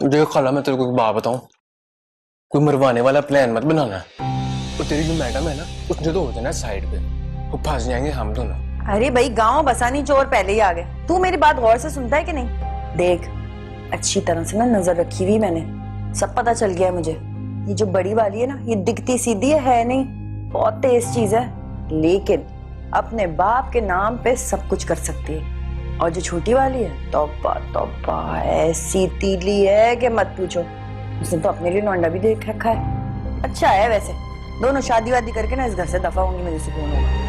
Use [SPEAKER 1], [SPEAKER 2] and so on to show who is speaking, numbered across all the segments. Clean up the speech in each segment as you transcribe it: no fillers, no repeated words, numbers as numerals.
[SPEAKER 1] देख खाला, मैं तेरे को एक बात बताऊं, कोई मरवाने वाला प्लान मत बनाना। तो तेरी जो मैडम है ना, उसने तो हो जाना साइड पे, वो फंस जाएंगे हम दोनों।
[SPEAKER 2] अरे भाई, गांव बसानी चोर पहले ही आ गए। तू मेरी बात गौर से सुनता है कि नहीं? देख, अच्छी तरह से ना नजर रखी हुई मैंने, सब पता चल गया है मुझे। ये जो बड़ी वाली है ना, ये दिखती सीधी है नहीं, बहुत तेज चीज है, लेकिन अपने बाप के नाम पे सब कुछ कर सकती है। और जो छोटी वाली है, तौबा तौबा, ऐसी तीली है कि मत पूछो। उसने तो अपने लिए लौंडा भी देख रखा है। अच्छा है वैसे, दोनों शादी वादी करके ना इस घर से दफा होंगी, मुझे सुकून होगा।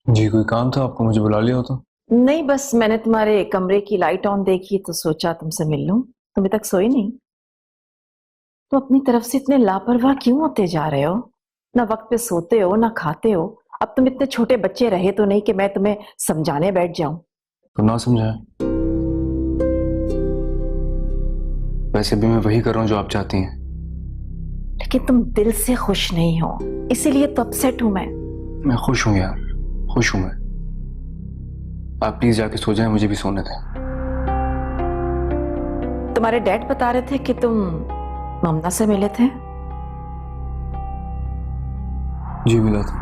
[SPEAKER 1] जी कोई काम था आपको, मुझे बुला लिया हो तो?
[SPEAKER 3] नहीं, बस मैंने तुम्हारे कमरे की लाइट ऑन देखी तो सोचा तुमसे मिल लूं। तुम अभी तक सोई नहीं? तो अपनी तरफ से इतने लापरवाह क्यों होते जा रहे हो? ना वक्त पे सोते हो ना खाते हो। अब तुम इतने छोटे बच्चे रहे तो नहीं कि मैं तुम्हें समझाने बैठ जाऊं।
[SPEAKER 1] तो ना समझाए, वैसे भी मैं वही कर रहा हूँ जो आप चाहती हैं।
[SPEAKER 3] लेकिन तुम दिल से खुश नहीं हो, इसीलिए तो अपसेट हूं मैं
[SPEAKER 1] खुश हूँ यार, खुश हूँ मैं। आप प्लीज जाके सो जाएं, मुझे भी सोने दें।
[SPEAKER 3] तुम्हारे डैड बता रहे थे कि तुम ममता से मिले थे।
[SPEAKER 1] जी मिला था।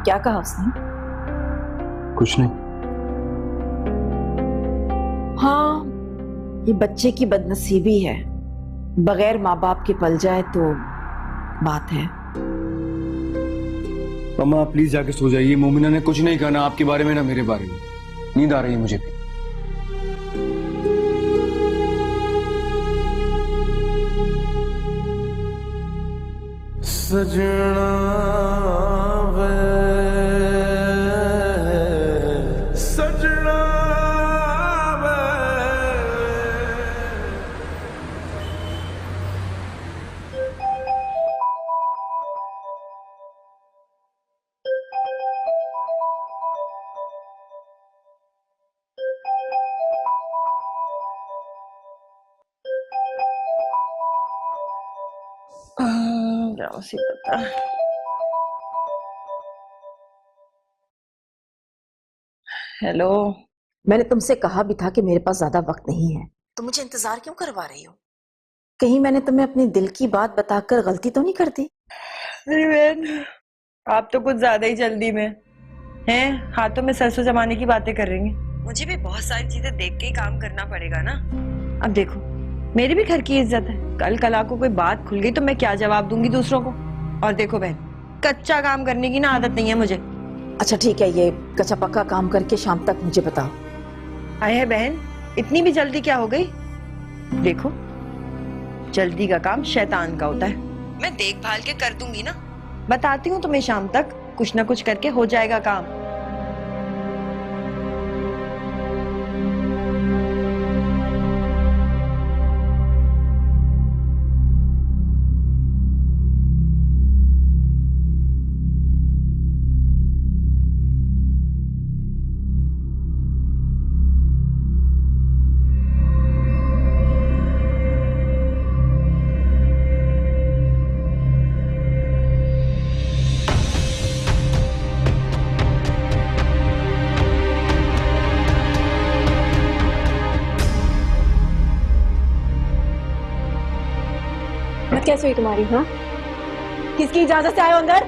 [SPEAKER 3] क्या कहा उसने?
[SPEAKER 1] कुछ नहीं।
[SPEAKER 3] हाँ, ये बच्चे की बदनसीबी है, बगैर माँ बाप के पल जाए तो बात है।
[SPEAKER 1] मम्मा आप प्लीज जाके सो जाइए, मोमिना ने कुछ नहीं कहा ना आपके बारे में ना मेरे बारे में। नींद आ रही है मुझे भी। सजना वे सजना वे।
[SPEAKER 2] जाओ सी पता। हेलो।
[SPEAKER 3] मैंने तुमसे कहा भी था कि मेरे पास ज्यादा वक्त नहीं है, तो मुझे इंतजार क्यों करवा रही हो? कहीं मैंने तुम्हें अपनी दिल की बात बताकर गलती तो नहीं कर दी?
[SPEAKER 2] अरे बहन, आप तो कुछ ज्यादा ही जल्दी में हैं, हाथों में सरसों जमाने की बातें कर रही हैं। मुझे भी बहुत सारी चीजें देख के ही काम करना पड़ेगा ना। अब देखो, मेरी भी घर की इज्जत है, कल कला को कोई बात खुल गई तो मैं क्या जवाब दूंगी दूसरों को। और देखो बहन, कच्चा काम करने की ना आदत नहीं है मुझे।
[SPEAKER 3] अच्छा ठीक है, ये कच्चा पक्का काम करके शाम तक मुझे बताओ।
[SPEAKER 2] आए है बहन, इतनी भी जल्दी क्या हो गई? देखो, जल्दी का काम शैतान का होता है। मैं देखभाल के कर दूंगी ना, बताती हूँ तुम्हें, शाम तक कुछ ना कुछ करके हो जाएगा काम।
[SPEAKER 4] हिम्मत कैसे हुई तुम्हारी? हाँ, किसकी इजाजत से आए हो अंदर?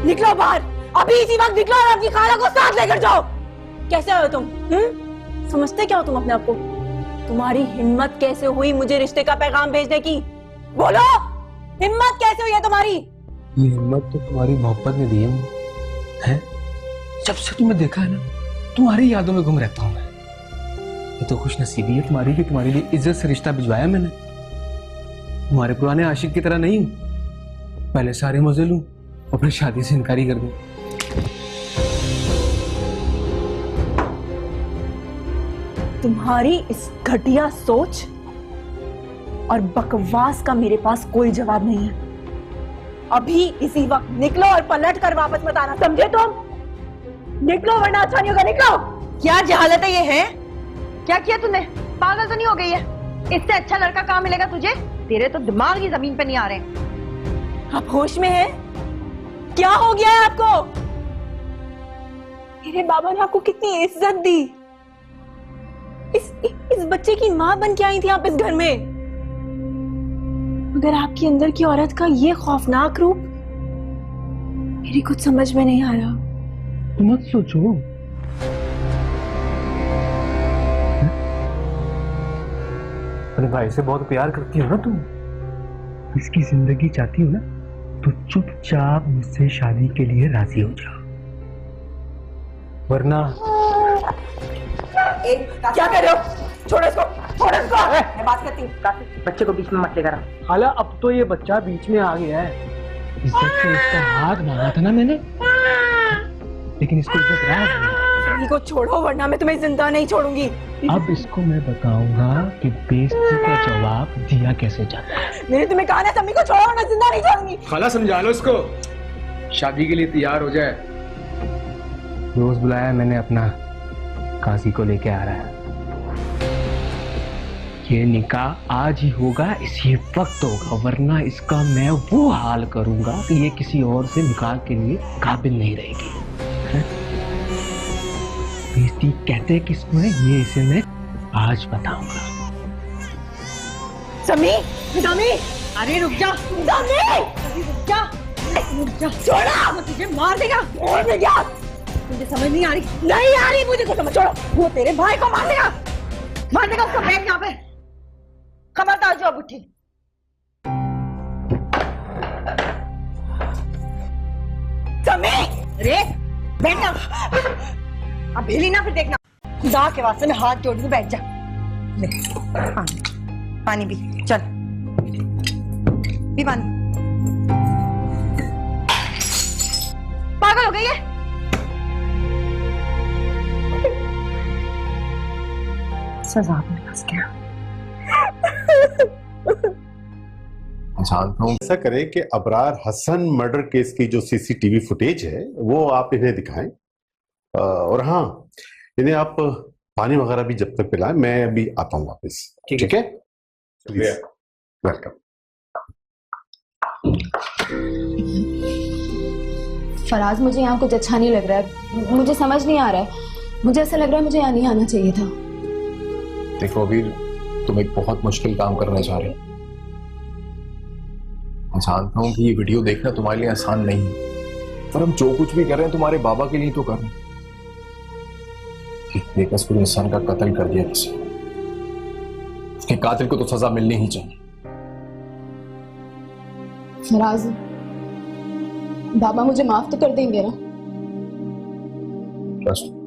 [SPEAKER 4] निकलो बाहर, अभी इसी वक्त निकलो और अपनी खाला को साथ लेकर जाओ। कैसे आए हो तुम? समझते क्या हो तुम अपने आप को? तुम्हारी हिम्मत कैसे हुई मुझे रिश्ते का पैगाम भेजने की? बोलो, हिम्मत कैसे हुई है तुम्हारी?
[SPEAKER 1] ये हिम्मत तो तुम्हारी मोहब्बत ने दी है? जब से तुम्हें देखा है ना, तुम्हारी यादों में गुम रहता हूं मैं। ये तो खुशनसीबी है तुम्हारी कि तुम्हारे लिए इज्जत से रिश्ता भिजवाया मैंने। तुम्हारे पुराने आशिक की तरह नहीं हूं, पहले सारे मजे लूं और फिर शादी से इनकारी कर दूं।
[SPEAKER 4] तुम्हारी इस घटिया सोच और बकवास का मेरे पास कोई जवाब नहीं है। अभी इसी वक्त निकलो और पलट कर वापस मत आना, समझे तुम? निकलो वरना अच्छा नहीं होगा, निकलो।
[SPEAKER 2] क्या जहालत है ये है? क्या किया तूने? पागल तो नहीं हो गई है? इससे अच्छा लड़का कहाँ मिलेगा तुझे? तेरे तो दिमाग ही जमीन पे नहीं आ रहे।
[SPEAKER 4] आप होश में हैं? क्या हो गया है आपको? मेरे बाबा ने आपको कितनी इज्जत दी, इस बच्चे की मां बन के आई थी आप इस घर में, मगर आपके अंदर की औरत का ये खौफनाक रूप मेरी कुछ समझ में नहीं आ रहा।
[SPEAKER 1] मत सोचो, अपने भाई से बहुत प्यार करती हो ना तुम, इसकी जिंदगी चाहती हो ना, तो चुपचाप मुझसे शादी के लिए राजी हो जाओ, वरना
[SPEAKER 4] क्या कर रहे हो? छोड़ो इसको, छोड़ो इसको। मैं बात करती हूँ।
[SPEAKER 2] बच्चे को बीच में मत लेकर आ।
[SPEAKER 1] खाला अब तो ये बच्चा बीच में आ गया है। इज्जत से इसका हाथ मांगा था ना मैंने, लेकिन इसको इज्जत रहा नहीं।
[SPEAKER 4] समी को छोड़ो वरना मैं तुम्हें जिंदा नहीं छोड़ूंगी।
[SPEAKER 1] अब इसको मैं बताऊंगा कि बेइज्जती का जवाब दिया कैसे जाता है।
[SPEAKER 4] मैंने तुम्हें कहा ना समी को छोड़ो वरना जिंदा नहीं छोड़ूंगी।
[SPEAKER 1] खाला समझा लो इसको, शादी के लिए तैयार हो जाए। रोज बुलाया मैंने अपना, काजी को लेके आ रहा है। ये निकाह आज ही होगा, इसी वक्त होगा, वरना इसका मैं वो हाल करूंगा कि ये किसी और से निकाह के लिए काबिल नहीं रहेगी। बेइज्जती कहते किसको है, ये इसे मैं आज बताऊंगा।
[SPEAKER 4] समी, समी, अरे रुक जा, समी, रुक जा, छोड़ा, वो तुझे मार देगा, मार देगा। मुझे समझ नहीं आ रही, नहीं आ रही मुझे को समझ, छोड़ो, वो तेरे भाई को मार देगा, मार देगा उसको। बैठ यहाँ पे, खबरदार जो अब उठी। समी, रे, बैठ जा, अब हिली ना फिर देखना। खुदा के वास्ते मैं हाथ जोड़ दूं, बैठ जा। ले, पानी, पानी पी, चल, पी पानी। पागल हो गई है? सजा में फंस गया।
[SPEAKER 5] जानता हूँ ऐसा करें कि अबरार हसन मर्डर केस की जो सीसीटीवी फुटेज है वो आप इन्हें दिखाएं, और हाँ, इन्हें आप पानी वगैरह भी जब तक पिलाएं, मैं अभी आता हूँ वापस। ठीक है, प्लीज, वेलकम।
[SPEAKER 6] फराज, मुझे यहाँ कुछ अच्छा नहीं लग रहा है, मुझे समझ नहीं आ रहा है, मुझे ऐसा लग रहा है मुझे यहाँ नहीं आना चाहिए था।
[SPEAKER 7] देखो अबीर, तुम एक बहुत मुश्किल काम करने जा रहे हो। मैं जानता हूँ कि ये वीडियो देखना तुम्हारे लिए आसान नहीं है, पर हम जो कुछ भी कर रहे हैं तुम्हारे बाबा के लिए तो कर रहे हैं। एक बेकसूर इंसान का कत्ल कर दिया किसी, उसके कातिल को तो सजा मिलनी ही चाहिए।
[SPEAKER 6] फराज, बाबा मुझे माफ तो कर देंगे ना?
[SPEAKER 7] ट्रस्ट।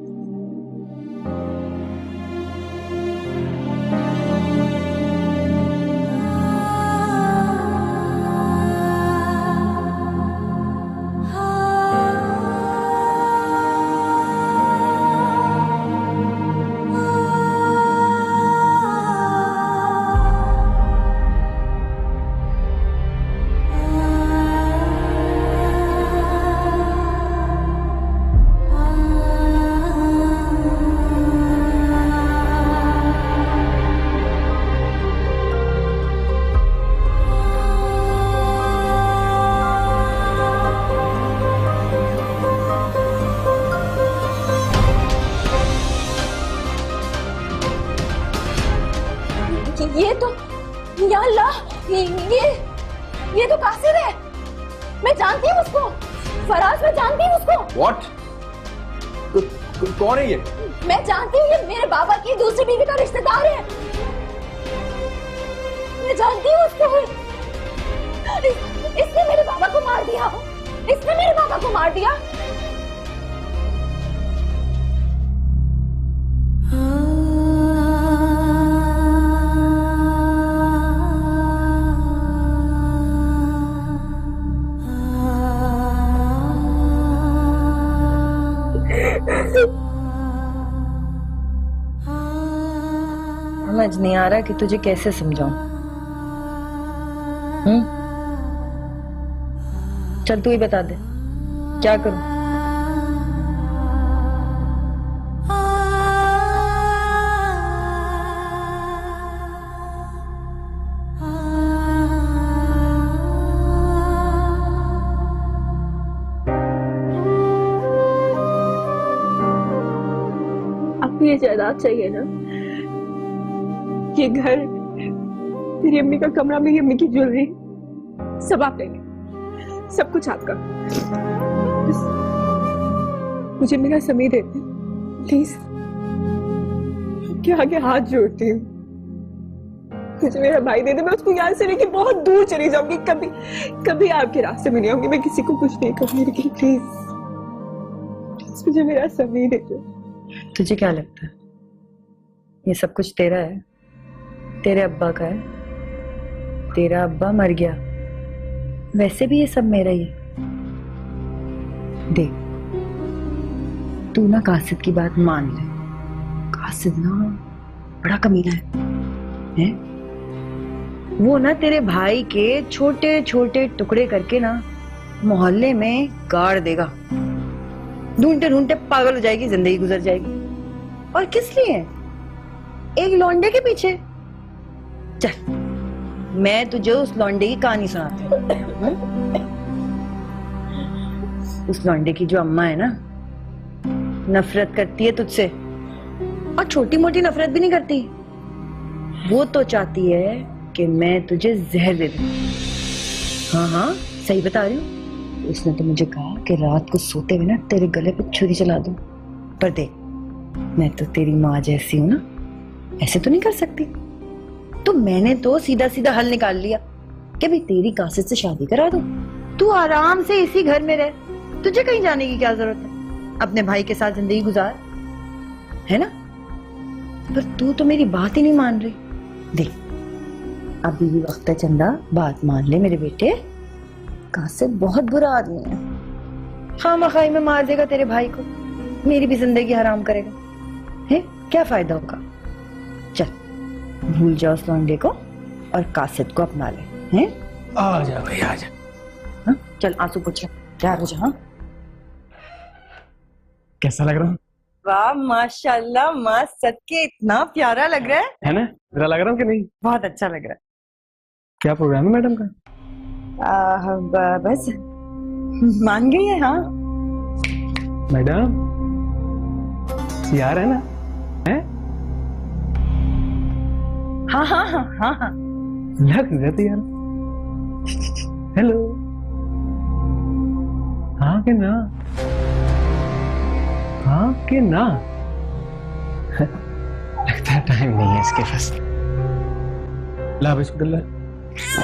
[SPEAKER 6] ये तो, या अल्लाह, ये तो कासिर है। मैं जानती हूँ उसको, फराज, मैं जानती हूँ उसको।
[SPEAKER 7] What? कौन है ये?
[SPEAKER 6] मैं जानती हूँ, ये मेरे बाबा की दूसरी बीवी का रिश्तेदार है। मैं जानती हूँ उसको। इसने मेरे बाबा को मार दिया, इसने मेरे बाबा को मार दिया।
[SPEAKER 2] समझ नहीं आ रहा कि तुझे कैसे समझाऊं। चल तू ही बता दे, क्या करूं?
[SPEAKER 4] आपको ये जायदाद चाहिए ना, ये घर, मेरी अम्मी का कमरा, मेरी अम्मी की ज्वेलरी, सब आप लेंगे, सब कुछ आपका। बस मुझे मेरा समय देते प्लीज, क्या आगे हाथ जोड़ती हूँ, मुझे मेरा भाई दे दे, मैं उसको यहाँ से लेके बहुत दूर चली जाऊंगी, कभी कभी आपके रास्ते में नहीं आऊंगी, मैं किसी को कुछ नहीं कहूंगी, लेकिन प्लीज मुझे मेरा समय दे दो।
[SPEAKER 2] तुझे क्या लगता है ये सब कुछ तेरा है? तेरे अब्बा का है। तेरा अब्बा मर गया, वैसे भी ये सब मेरा ही है। देख, तू ना कासिद की बात मान ले। कासिद ना बड़ा कमीना है? वो ना तेरे भाई के छोटे छोटे टुकड़े करके ना मोहल्ले में गाड़ देगा। ढूंढते ढूंढते पागल हो जाएगी, जिंदगी गुजर जाएगी। और किस लिए? एक लौंडे के पीछे। चल मैं तुझे उस लौंडे की कहानी सुनाती हूँ। उस लौंडे की जो अम्मा है ना, नफरत करती है तुझसे, और छोटी मोटी नफरत भी नहीं करती। वो तो चाहती है कि मैं तुझे जहर दे दूं। हाँ हाँ सही बता रही हूँ। उसने तो मुझे कहा कि रात को सोते हुए ना तेरे गले पे छुरी चला दूं। पर देख, मैं तो तेरी माँ जैसी हूं ना, ऐसे तो नहीं कर सकती। तो मैंने तो सीधा सीधा हल निकाल लिया कि भाई तेरी कासिद से शादी करा दूं, तू आराम से इसी घर में रह, तुझे कहीं जाने की क्या जरूरत है, अपने भाई के साथ जिंदगी गुजार, है ना? पर तू तो मेरी बात ही नहीं मान रही। देख, अभी भी वक्त है चंदा, बात मान ले मेरे बेटे। कासिद बहुत बुरा आदमी है, खामखाई में मार देगा तेरे भाई को, मेरी भी जिंदगी हराम करेगा, है? क्या फायदा होगा? चल भूल जाओ उस लौंडे को और कासिद को अपना ले, हैं?
[SPEAKER 1] आ जा भाई आ जा।
[SPEAKER 2] हाँ? चल आंसू पोछ, तैयार हो जा। हाँ?
[SPEAKER 1] कैसा लग रहा
[SPEAKER 2] वाह माशाल्लाह, माँ सदके इतना प्यारा लग रहा
[SPEAKER 1] है ना? मेरा लग रहा हूँ कि नहीं?
[SPEAKER 2] बहुत अच्छा लग रहा है।
[SPEAKER 1] क्या प्रोग्राम है मैडम का?
[SPEAKER 2] बस मान गई है। हाँ
[SPEAKER 1] मैडम यार है ना? है?
[SPEAKER 2] हाँ हाँ हाँ हाँ हाँ
[SPEAKER 1] लग जाती यार। हेलो, हाँ कि ना? हाँ कि ना? लगता है टाइम नहीं है इसके पास। ला बिस्कुल्ला,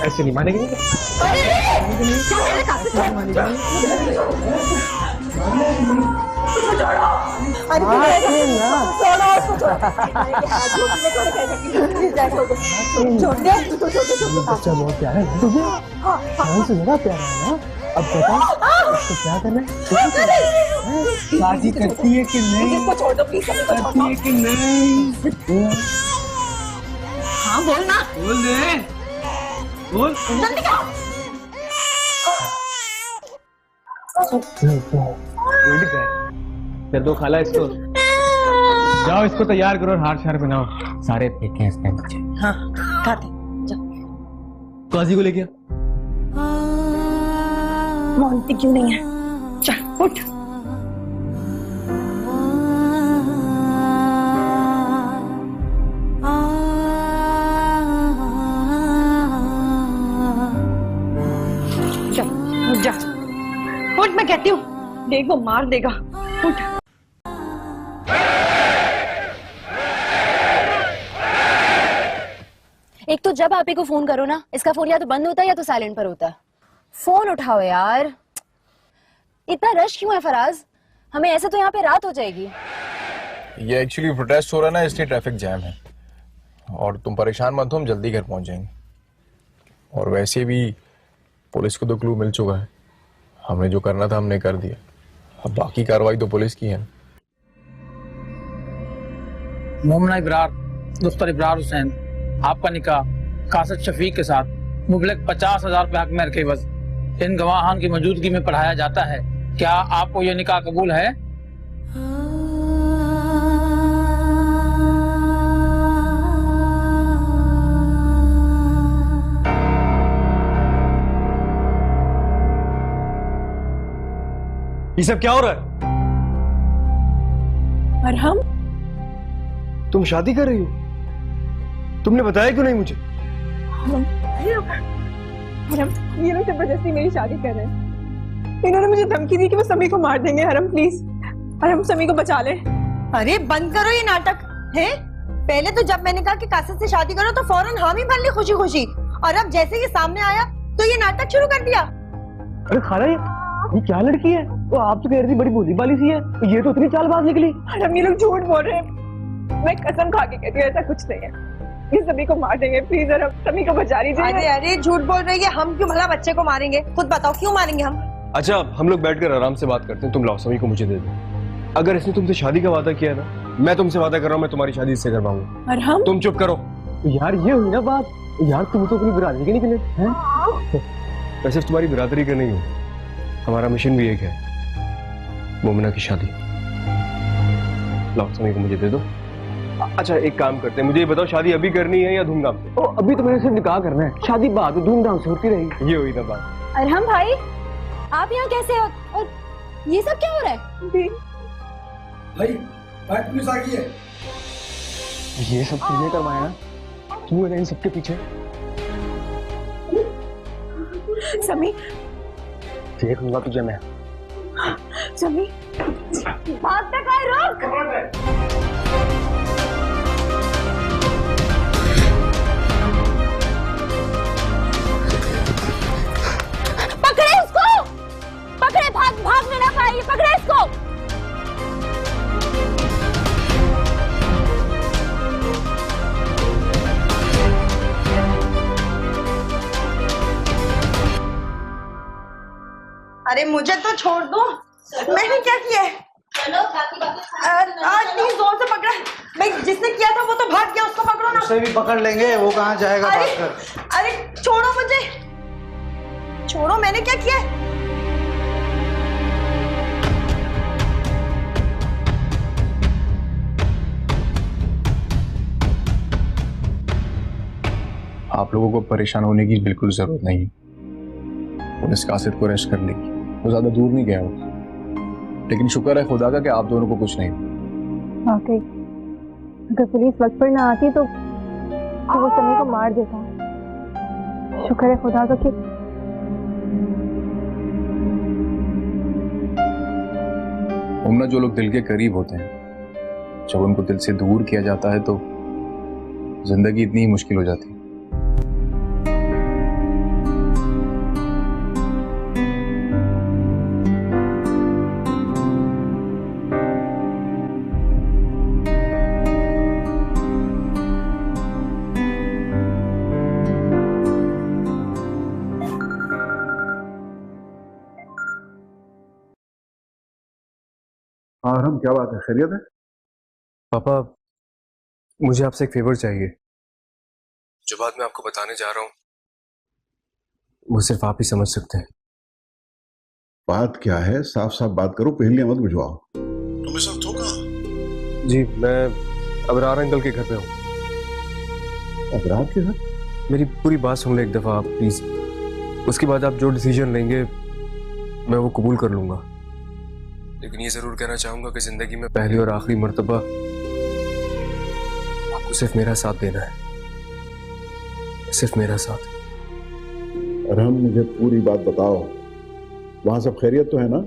[SPEAKER 1] ऐसे नहीं मानेगी। बच्चा बहुत प्यारा है तुझे, से ज्यादा प्यारा है ना? अब बता उसको क्या करना है? शादी करती है कि नहीं? करती है कि नहीं?
[SPEAKER 2] हाँ बोल ना,
[SPEAKER 1] बोल दे, बोल। फिर दो खाला इसको, जाओ इसको तैयार करो और हार शार बनाओ, सारे फेंके इसने बच्चे।
[SPEAKER 2] हाँ खाते जा।
[SPEAKER 1] काजी को लेके आ।
[SPEAKER 2] मानती क्यों नहीं है? चल उठ। जा उठ, मैं कहती हूँ, देख वो मार देगा। उठ।
[SPEAKER 6] एक तो जब आप ही को फोन करो ना, इसका फोन या तो बंद होता है या तो साइलेंट पर होता है। फोन उठाओ यार, इतना रश क्यों है फराज? हमें ऐसे तो यहाँ पे रात हो जाएगी।
[SPEAKER 7] ये एक्चुअली प्रोटेस्ट हो रहा है ना, इसलिए ट्रैफिक जैम है। और तुम परेशान मत हो, हम जल्दी घर पहुंच जाएंगे। और वैसे भी पुलिस को तो क्लू मिल चुका है, हमने जो करना था हमने कर दिया, अब बाकी कार्रवाई तो पुलिस की है।
[SPEAKER 8] मोमना इब्रार, दुख्तर इब्रार हुसैन, आपका निकाह कासिद शफीक के साथ मुबलक 50,000 रुपए हक में रखे। बस इन गवाहान की मौजूदगी में पढ़ाया जाता है। क्या आपको ये निकाह कबूल है?
[SPEAKER 9] ये सब क्या हो रहा है?
[SPEAKER 4] अरहम,
[SPEAKER 9] तुम शादी कर रही हो? तुमने बताया क्यों नहीं मुझे?
[SPEAKER 4] ये लोग जबरदस्ती मेरी शादी कर रहे हैं। इन्होंने मुझे धमकी दी कि वो समी को मार देंगे। हरम प्लीज, हरम समी को बचा ले।
[SPEAKER 2] अरे बंद करो ये नाटक है। पहले तो जब मैंने कहा कि कासिद से शादी करो तो फौरन हाँ ही भर ली खुशी खुशी, और अब जैसे ये सामने आया तो ये नाटक शुरू कर दिया।
[SPEAKER 9] अरे खाला, ये क्या लड़की है? वो आप तो कह रही थी बड़ी भोली भाली सी है, ये तो इतनी चालबाज निकली।
[SPEAKER 4] हरम, ये लोग झूठ बोल रहे हैं। मैं कसम खा के कहती हूँ ऐसा कुछ नहीं है। ये समी को मार देंगे। प्लीज हरम, समी को बचा लीजिए।
[SPEAKER 2] अरे अरे झूठ बोल रही है। हम क्यों भला बच्चे को मारेंगे? खुद बताओ क्यों मारेंगे हम?
[SPEAKER 9] अच्छा, हम लोग बैठकर आराम से बात करते हैं। तुम लाओ समी को मुझे दे दो। अगर इसने तुमसे शादी का वादा किया है ना, मैं तुमसे वादा कर रहा हूँ मैं तुम्हारी शादी इससे करवाऊंगा।
[SPEAKER 4] अरहम,
[SPEAKER 9] तुम चुप करो। यार ये हुई ना बात। यार तुम तो अपनी बिरादरी के निकले हैं। मैं सिर्फ तुम्हारी बिरादरी का नहीं हूँ, हमारा मिशन भी एक है, मोमिना की शादी। लाओ समी को मुझे दे दो। अच्छा एक काम करते हैं, मुझे ये बताओ शादी अभी करनी है या धूमधाम से? ओ, अभी तो मैंने सिर्फ निकाह करना है, शादी बाद धूमधाम से होती रहेगी। ये हुई ना बात।
[SPEAKER 6] अरहम भाई, आप यहाँ कैसे हो? और ये सब क्या हो रहा है?
[SPEAKER 10] भाई बात पुलिस आ गई है।
[SPEAKER 9] ये सब तुमने करवाया ना? क्यों है इन सबके पीछे?
[SPEAKER 4] समी,
[SPEAKER 9] देख लूंगा तुझे मैं।
[SPEAKER 4] समी,
[SPEAKER 2] भागते काहे? रोक।
[SPEAKER 6] पकड़े इसको, पकड़े, भागने ना पाए। पकड़े इसको।
[SPEAKER 2] अरे मुझे तो छोड़ दो, मैंने क्या किया है? आज नहीं, जोर से पकड़ा। भाई जिसने किया था वो तो भाग गया, उसको पकड़ो ना।
[SPEAKER 10] उसे भी पकड़ लेंगे, वो कहाँ जाएगा
[SPEAKER 2] अरे
[SPEAKER 10] भागकर।
[SPEAKER 2] अरे छोड़ो मुझे, छोड़ो। मैंने क्या किया है?
[SPEAKER 7] आप लोगों को परेशान होने की बिल्कुल जरूरत नहीं। पुलिस कासिद को अरेस्ट कर लेगी, वो ज्यादा दूर नहीं गया वो। लेकिन शुक्र है खुदा का कि आप दोनों को कुछ नहीं।
[SPEAKER 4] वाकई अगर पुलिस वक्त पर ना आती तो वो समी को मार देता। शुक्र है खुदा का कि
[SPEAKER 7] उम्ना जो लोग दिल के करीब होते हैं, जब उनको दिल से दूर किया जाता है तो जिंदगी इतनी ही मुश्किल हो जाती है।
[SPEAKER 5] हाँ हम, क्या बात है? खैरियत है?
[SPEAKER 9] पापा, मुझे आपसे एक फेवर चाहिए। जो बात मैं आपको बताने जा रहा हूँ वो सिर्फ आप ही समझ सकते हैं।
[SPEAKER 5] बात क्या है? साफ साफ बात करो, पहले मत बुझवाओ। तुम इस वक्त हो कहाँ?
[SPEAKER 9] जी, मैं अबरार अंकल के घर पे हूँ।
[SPEAKER 5] अबरार के घर?
[SPEAKER 9] मेरी पूरी बात सुन ले एक दफा आप प्लीज। उसके बाद आप जो डिसीजन लेंगे मैं वो कबूल कर लूंगा। लेकिन ये जरूर कहना चाहूंगा कि जिंदगी में पहली और आखिरी मर्तबा आपको सिर्फ मेरा साथ देना है, सिर्फ मेरा साथ।
[SPEAKER 5] अरहम, मुझे पूरी बात बताओ, वहां सब खैरियत तो है ना?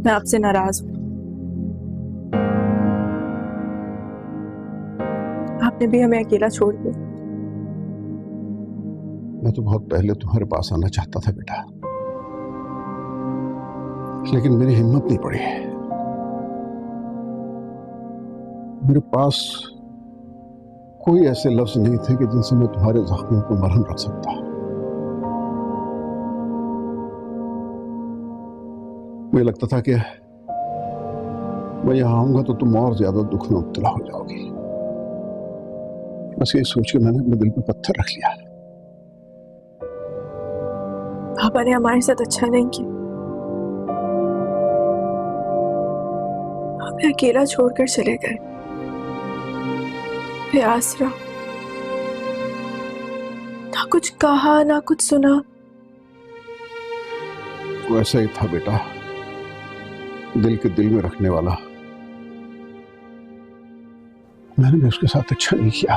[SPEAKER 4] मैं आपसे नाराज हूं। आपने भी हमें अकेला छोड़ दिया।
[SPEAKER 5] मैं तो बहुत पहले तुम्हारे पास आना चाहता था बेटा, लेकिन मेरी हिम्मत नहीं पड़ी। मेरे पास कोई ऐसे लफ्ज नहीं थे कि जिनसे मैं तुम्हारे जख्मों को मरहम रख सकता। मुझे लगता था कि मैं यहां आऊंगा तो तुम और ज्यादा दुख में मुब्तला हो जाओगी। बस ये सोच के मैंने अपने दिल पे पत्थर रख लिया।
[SPEAKER 4] पापा ने हमारे साथ अच्छा नहीं किया, हमें अकेला छोड़कर चले गए। बेआसरा, ना कुछ कहा ना कुछ सुना।
[SPEAKER 5] वो ऐसा ही था बेटा, दिल के दिल में रखने वाला। मैंने भी उसके साथ अच्छा नहीं किया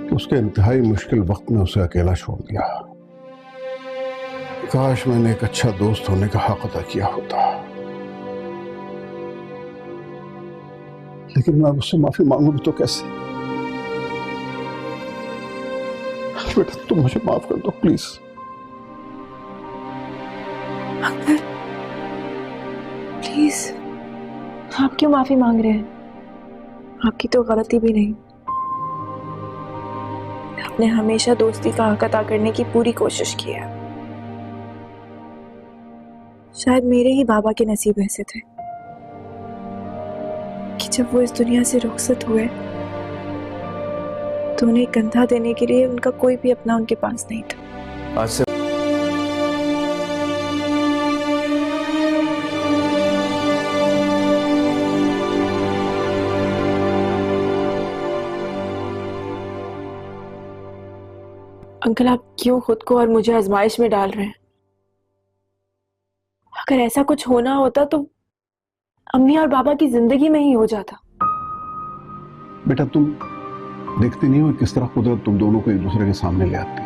[SPEAKER 5] कि उसके इंतहाई मुश्किल वक्त में उसे अकेला छोड़ दिया। काश मैंने एक अच्छा दोस्त होने का हक अदा किया होता, लेकिन मैं उससे माफी मांगू भी तो कैसे? बेटा तुम मुझे माफ कर दो प्लीज।
[SPEAKER 4] अंकल प्लीज, आप क्यों माफी मांग रहे हैं? आपकी तो गलती भी नहीं। आपने हमेशा दोस्ती का हक अदा करने की पूरी कोशिश की है। शायद मेरे ही बाबा के नसीब ऐसे थे कि जब वो इस दुनिया से रुखसत हुए तो उन्हें कंधा देने के लिए उनका कोई भी अपना उनके पास नहीं था।
[SPEAKER 9] आज से
[SPEAKER 4] अंकल आप क्यों खुद को और मुझे आजमाइश में डाल रहे हैं? अगर ऐसा कुछ होना होता तो अम्मी और बाबा की जिंदगी में ही हो जाता।
[SPEAKER 5] बेटा तुम देखते नहीं हो किस तरह कुदरत तुम दोनों को एक दूसरे के सामने ले आती।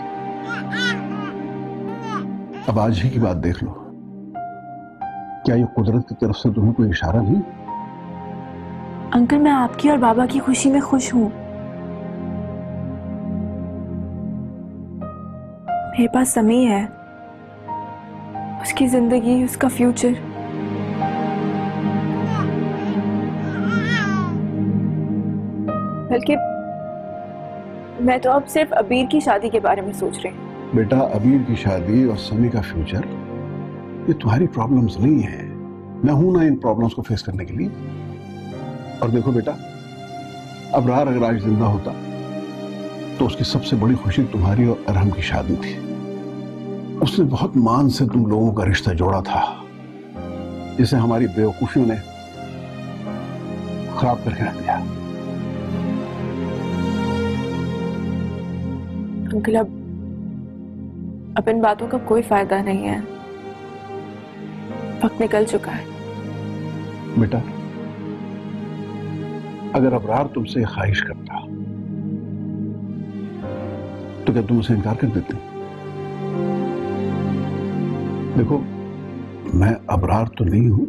[SPEAKER 5] अब आज ही की बात देख लो, क्या ये कुदरत की तरफ से तुम्हें कोई इशारा नहीं?
[SPEAKER 4] अंकल मैं आपकी और बाबा की खुशी में खुश हूं। मेरे पास समी है, उसकी जिंदगी, उसका फ्यूचर। बल्कि मैं तो अब सिर्फ अबीर की शादी के बारे में सोच रही हूँ।
[SPEAKER 5] बेटा अबीर की शादी और समी का फ्यूचर ये तुम्हारी प्रॉब्लम्स नहीं है। मैं हूं ना इन प्रॉब्लम्स को फेस करने के लिए। और देखो बेटा, अबरार अगर आज जिंदा होता तो उसकी सबसे बड़ी खुशी तुम्हारी और अरहम की शादी थी। उसने बहुत मान से तुम लोगों का रिश्ता जोड़ा था, जिसे हमारी बेवकूफियों ने खराब करके रख दिया।
[SPEAKER 4] अंकल अब इन बातों का कोई फायदा नहीं है, वक्त निकल चुका है।
[SPEAKER 5] बेटा अगर अबरार तुमसे ख्वाहिश करता तो क्या तुम उसे इनकार कर देते? देखो मैं अबरार तो नहीं हूं,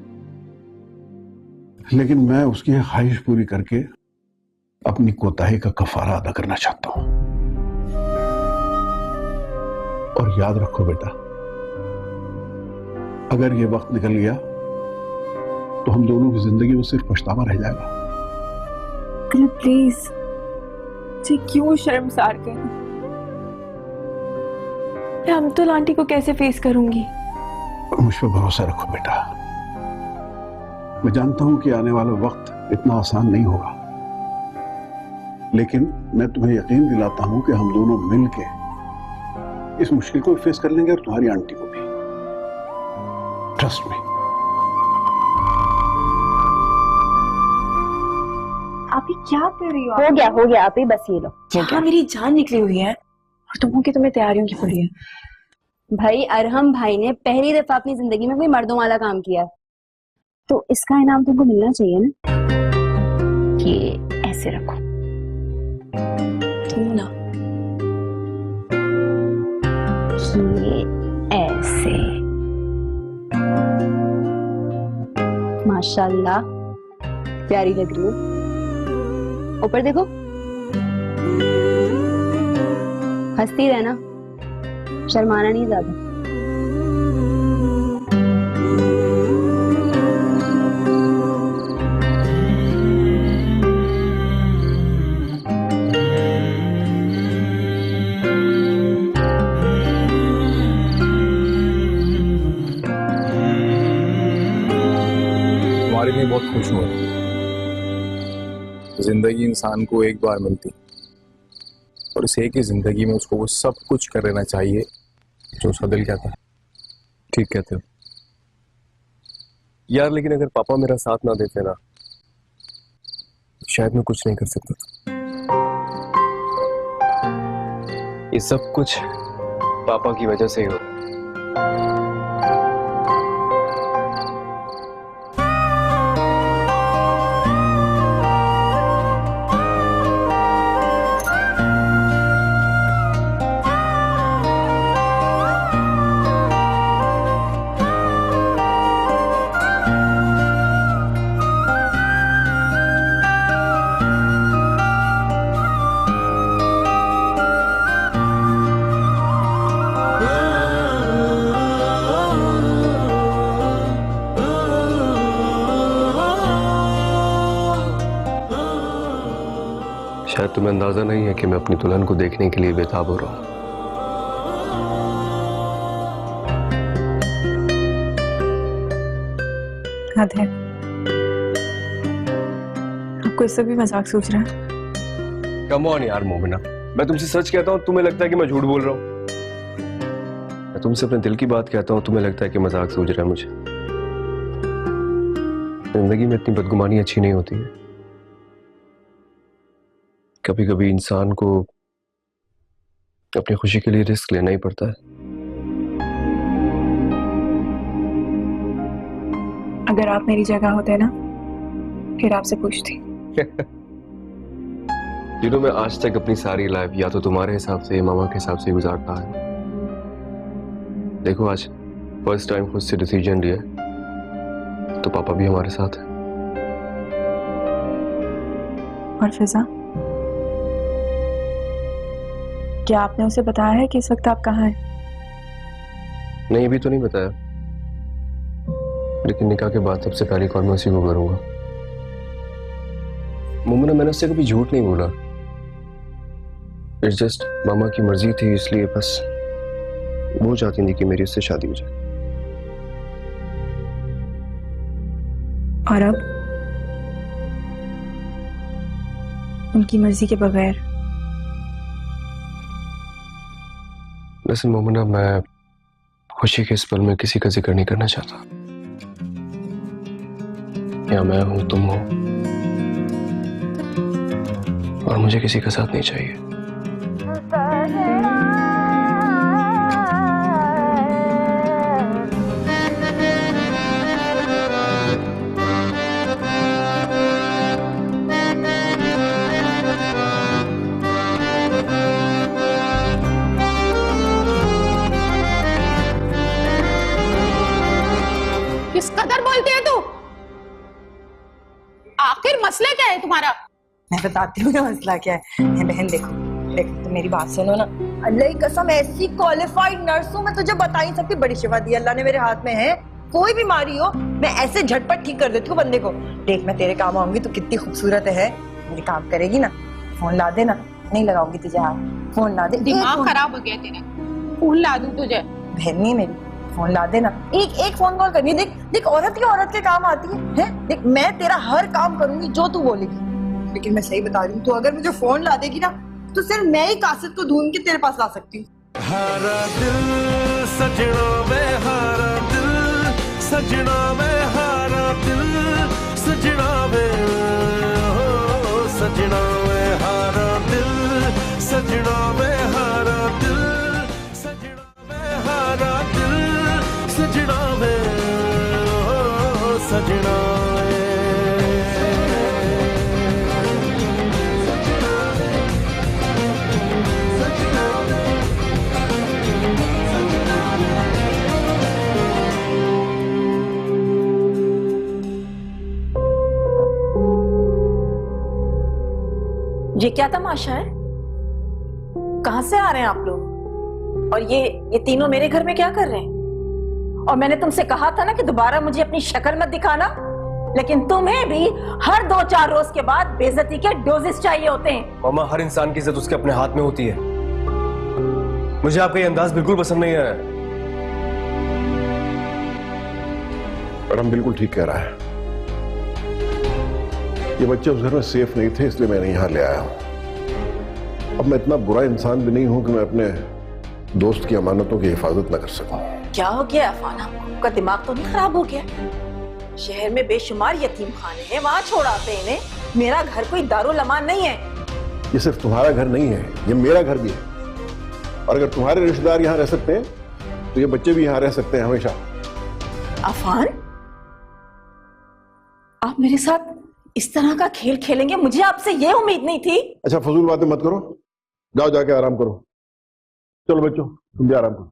[SPEAKER 5] लेकिन मैं उसकी ख्वाहिश पूरी करके अपनी कोताही का कफारा अदा करना चाहता हूं। और याद रखो बेटा, अगर ये वक्त निकल गया तो हम दोनों की जिंदगी में सिर्फ पछतावा रह जाएगा।
[SPEAKER 4] प्लीज जी क्यों शर्मसार करें? मैं अमतुल आंटी को कैसे फेस करूंगी?
[SPEAKER 5] मुझ पर भरोसा रखो बेटा। मैं जानता हूं कि आने वाला वक्त इतना आसान नहीं होगा, लेकिन मैं तुम्हें यकीन दिलाता हूं कि हम दोनों मिलके इस मुश्किल को फेस कर लेंगे और तुम्हारी आंटी को भी। Trust me.
[SPEAKER 6] आप ही क्या कर रही हो? हो गया आप ही, बस ये लो।
[SPEAKER 4] हाँ मेरी जान निकली हुई है और तुमों की तुम्हें तैयारियों की पड़ी है।
[SPEAKER 6] भाई अरहम भाई ने पहली दफा अपनी जिंदगी में कोई मर्दों वाला काम किया, तो इसका इनाम तुमको मिलना चाहिए ना। ये ऐसे रखो।
[SPEAKER 4] तुम ना
[SPEAKER 6] ये ऐसे। माशाल्लाह, प्यारी लग रही हो। ऊपर देखो, हंसती रहना, शर्माना नहीं ज्यादा।
[SPEAKER 7] तुम्हारे लिए बहुत खुश हूँ। जिंदगी इंसान को एक बार मिलती और इस एक ही जिंदगी में उसको वो सब कुछ कर लेना चाहिए जो उसका दिल कहता है।
[SPEAKER 9] ठीक कहते हो यार, लेकिन अगर पापा मेरा साथ ना देते ना, शायद मैं कुछ नहीं कर सकता। ये सब कुछ पापा की वजह से ही हो रहा है। शायद तुम्हें अंदाजा नहीं है कि मैं अपनी दुल्हन को देखने के लिए बेताब हो रहा हूं।
[SPEAKER 11] हद है, आपको इससे भी मजाक सोच रहा है?
[SPEAKER 9] कम ऑन यार मोमिना, मैं तुमसे सच कहता हूँ, तुम्हें लगता है कि मैं झूठ बोल रहा हूँ। मैं तुमसे अपने दिल की बात कहता हूँ, तुम्हें लगता है कि मजाक सूझ रहा है मुझे। जिंदगी में इतनी बदगुमानी अच्छी नहीं होती है। कभी कभी इंसान को अपनी खुशी के लिए रिस्क लेना ही पड़ता है।
[SPEAKER 11] अगर आप मेरी जगह होते ना, फिर आपसे पूछती।
[SPEAKER 9] मैं आज तक अपनी सारी लाइफ या तो तुम्हारे हिसाब से, मामा के हिसाब से गुजारता है। देखो आज फर्स्ट टाइम खुद से डिसीजन लिया, तो पापा भी हमारे साथ है।
[SPEAKER 11] और फिजा, क्या आपने उसे बताया है कि इस वक्त आप कहाँ हैं?
[SPEAKER 9] नहीं, अभी तो नहीं बताया, लेकिन निकाह के बाद सबसे पहली कॉल मैं उसी को करूंगा। मुमना, मैंने उससे कभी झूठ नहीं बोला। इट्स जस्ट मामा की मर्जी थी, इसलिए बस वो चाहती थी कि मेरी उससे शादी हो जाए।
[SPEAKER 11] और अब उनकी मर्जी के बगैर?
[SPEAKER 9] वैसे मोमिना, मैं खुशी के इस पल में किसी का जिक्र नहीं करना चाहता। या मैं हूं, तुम हो, और मुझे किसी का साथ नहीं चाहिए।
[SPEAKER 4] किस कदर बोलती है तू? आखिर मसला क्या है तुम्हारा?
[SPEAKER 2] मैं बताती हूँ ना मसला क्या है। बहन देखो देखो, तो मेरी बात सुनो ना। अल्लाह की कसम, ऐसी क्वालिफाइड नर्स हूँ मैं, तुझे बता ही सकती। बड़ी शिफा दी अल्लाह ने मेरे हाथ में है। कोई बीमारी हो मैं ऐसे झटपट ठीक कर देती हूँ बंदे को। देख, मैं तेरे काम आऊंगी, तू कितनी खूबसूरत है, मेरे काम करेगी ना। फोन ला देना, नहीं लगाऊंगी तुझे हाथ। फोन ला दे।
[SPEAKER 4] दिमाग खराब हो गया तेरा। फोन ला दूं तुझे?
[SPEAKER 2] बहन नहीं मेरी, फोन ला देना। एक फोन कॉल करनी। देख देख, औरत की औरत के काम आती है? देख, मैं तेरा हर काम करूंगी जो तू बोलेगी, लेकिन मैं सही बता रही हूँ, तू अगर मुझे फोन ला देगी ना, तो सिर्फ मैं ही कासिद को ढूंढ के तेरे पास ला सकती हूँ।
[SPEAKER 12] हारा दिल सजना में, हारा दिल सजना में, हारा दिल सजना में, हो सजना में, हारा दिल सजना में, हारा दिल सजना में, हारा दिल सजना में, हो सजना में।
[SPEAKER 3] क्या तमाशा है? कहां से आ रहे हैं आप लोग? और ये तीनों मेरे घर में क्या कर रहे हैं? और मैंने तुमसे कहा था ना कि दोबारा मुझे अपनी शक्ल मत दिखाना, लेकिन तुम्हें भी हर 2-4 रोज के बाद बेइज्जती के डोजेस चाहिए होते हैं।
[SPEAKER 9] मामा, हर इंसान की इज्जत उसके अपने हाथ में होती है। मुझे आपका ये अंदाज बिल्कुल पसंद नहीं आया।
[SPEAKER 5] मैडम बिल्कुल ठीक कह रहा है। ये बच्चे उस घर में सेफ नहीं थे, इसलिए मैंने यहां ले आया हूं। अब मैं इतना बुरा इंसान भी नहीं हूं कि मैं अपने दोस्त की अमानतों की हिफाजत न कर सकूं।
[SPEAKER 3] क्या हो गया अफाना? आपका दिमाग तो नहीं खराब हो गया? शहर में बेशुमार यतीम खाने हैं, वहां छोड़ाते हैं इन्हें। मेरा घर कोई दारुल अमान नहीं है।
[SPEAKER 5] ये सिर्फ तुम्हारा घर नहीं है, ये मेरा घर भी है। और अगर तुम्हारे रिश्तेदार यहाँ रह सकते हैं तो ये बच्चे भी यहाँ रह सकते हैं हमेशा।
[SPEAKER 3] अफान, आप मेरे साथ इस तरह का खेल खेलेंगे, मुझे आपसे ये उम्मीद नहीं थी।
[SPEAKER 5] अच्छा फजूल बातें मत करो, जाओ जाके आराम करो। चलो बच्चों, तुम भी आराम करो।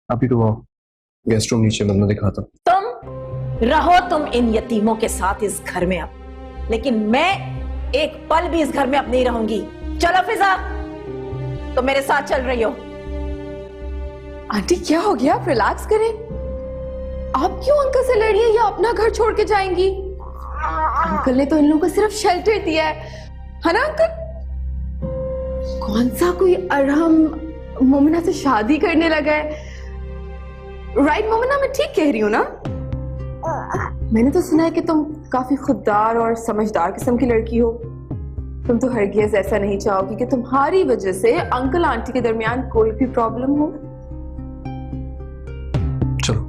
[SPEAKER 7] आप ही तो आओ, गेस्ट रूम नीचे मैं दिखाता।
[SPEAKER 3] तुम रहो तुम इन यतीमों के साथ इस घर में अब, लेकिन मैं एक पल भी इस घर में अब नहीं रहूंगी। चलो फिजा, तो मेरे साथ चल रही हो।
[SPEAKER 11] आंटी क्या हो गया? आप रिलैक्स करें। आप क्यों अंकल से लड़ी है या अपना घर छोड़ के जाएंगी? अंकल ने तो इन लोगों को सिर्फ शेल्टर दिया है ना अंकल? कौन सा कोई अरहम मोमिना से शादी करने लगा है? राइट मोमिना, मैं ठीक कह रही हूँ ना? मैंने तो सुना है कि तुम काफी खुददार और समझदार किस्म की लड़की हो। तुम तो हरगिज़ ऐसा नहीं चाहोगी कि तुम्हारी वजह से अंकल आंटी के दरमियान कोई भी प्रॉब्लम हो।
[SPEAKER 7] चलो।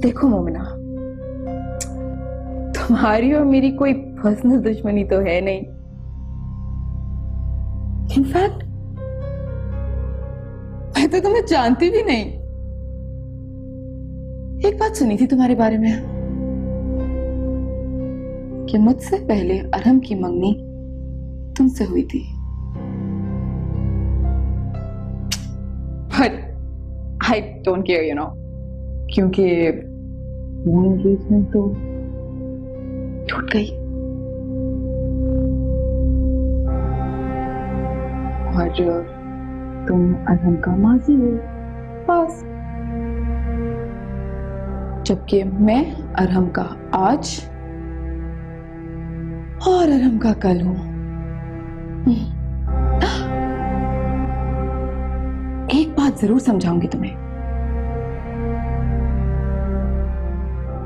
[SPEAKER 11] देखो मोमिना, तुम्हारी और मेरी कोई पर्सनल दुश्मनी तो है नहीं। इनफैक्ट मैं तो तुम्हें जानती भी नहीं। एक बात सुनी थी तुम्हारे बारे में कि मुझसे पहले अरहम की मंगनी तुमसे हुई थी। But I don't care, you know, क्योंकि वो एंगेजमेंट तो टूट गई और तुम अरहम का माजी हो बस। जबकि मैं अरहम का आज और अरहम का कल हूं। एक बात जरूर समझाऊंगी तुम्हें।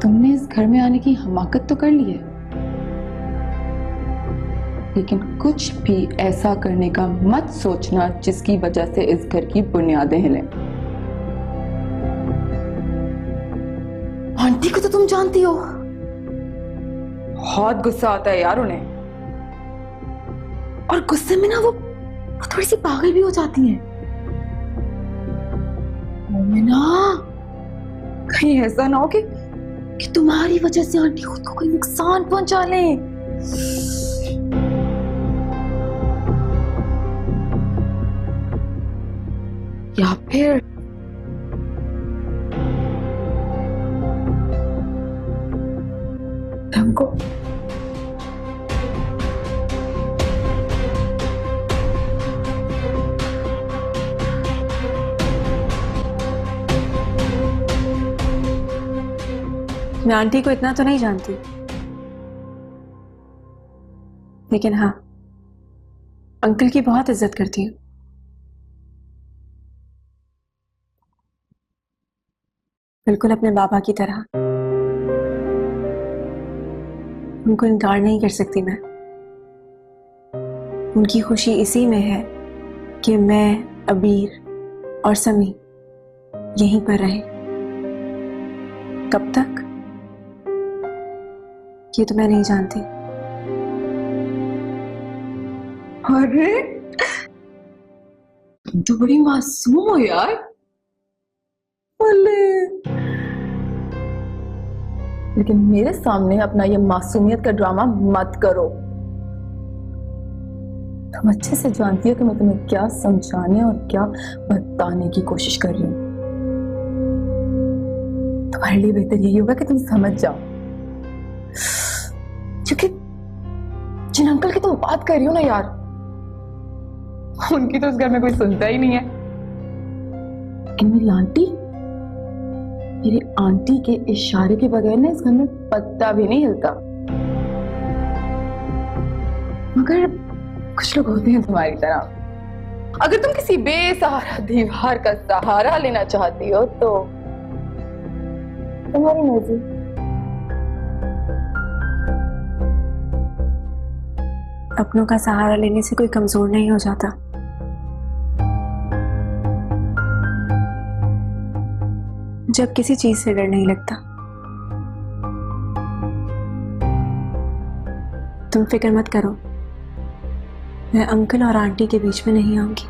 [SPEAKER 11] तुमने इस घर में आने की हमाकत तो कर ली है, लेकिन कुछ भी ऐसा करने का मत सोचना जिसकी वजह से इस घर की बुनियादें हिलें। आंटी को तो तुम जानती हो, बहुत गुस्सा आता है यार उन्हें, और गुस्से में ना वो थोड़ी सी पागल भी हो जाती हैं। मोमिना, कहीं ऐसा ना हो कि तुम्हारी वजह से आंटी खुद को कोई नुकसान पहुंचा ले। या फिर हमको
[SPEAKER 4] मैं आंटी को इतना तो नहीं जानती, लेकिन हाँ, अंकल की बहुत इज्जत करती हूँ। बिल्कुल अपने बाबा की तरह। उनको इनकार नहीं कर सकती मैं। उनकी खुशी इसी में है कि मैं, अबीर और समी यहीं पर रहे। कब तक ये तो मैं नहीं जानती।
[SPEAKER 11] अरे तुम तो बड़ी मासूम हो यार। अले लेकिन मेरे सामने अपना ये मासूमियत का ड्रामा मत करो। तुम अच्छे से जानती हो कि मैं तुम्हें क्या समझाने और क्या बताने की कोशिश कर रही हूँ। तुम्हारे लिए बेहतर यही होगा कि तुम समझ जाओ, क्योंकि जिन अंकल की तुम बात कर रही हो ना यार, उनकी तो इस घर में कोई सुनता ही नहीं है। लेकिन मेरी आंटी के इशारे के बगैर ना इस घर में पत्ता भी नहीं हिलता। मगर कुछ लोग होते हैं तुम्हारी तरह। अगर तुम किसी बेसहारा दीवार का सहारा लेना चाहती हो तो तुम्हारी मर्जी।
[SPEAKER 6] अपनों का सहारा लेने से कोई कमजोर नहीं हो जाता। जब किसी चीज से डर नहीं लगता। तुम फिक्र मत करो, मैं अंकल और आंटी के बीच में नहीं आऊंगी।